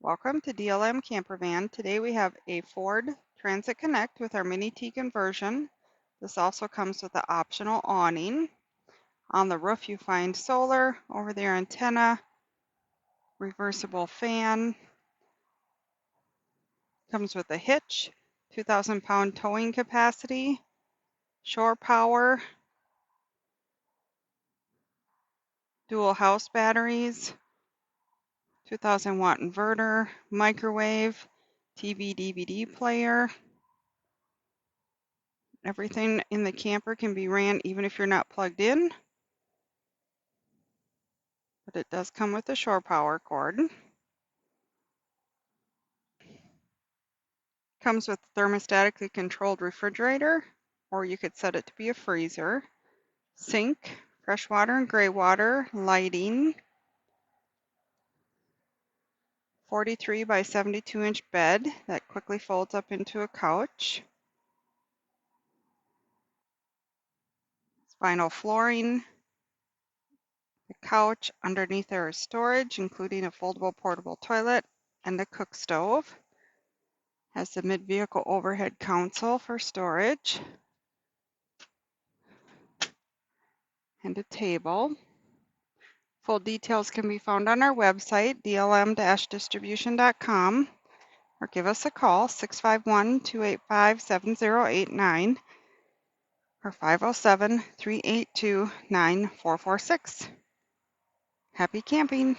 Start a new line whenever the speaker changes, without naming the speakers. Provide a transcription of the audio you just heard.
Welcome to DLM Campervan. Today we have a Ford Transit Connect with our Mini-T conversion. This also comes with an optional awning. On the roof you find solar, over there antenna, reversible fan. Comes with a hitch, 2,000-pound towing capacity, shore power, dual house batteries, 2,000-watt inverter, microwave, TV DVD player. Everything in the camper can be ran even if you're not plugged in, but it does come with a shore power cord. Comes with thermostatically controlled refrigerator, or you could set it to be a freezer. Sink, fresh water and gray water, lighting, 43 by 72 inch bed that quickly folds up into a couch. Vinyl flooring. The couch, underneath there is storage, including a foldable portable toilet and a cook stove. Has the mid-vehicle overhead console for storage. And a table. Full details can be found on our website, DLM-Distribution.com, or give us a call, 651-285-7089, or 507-382-9446. Happy camping!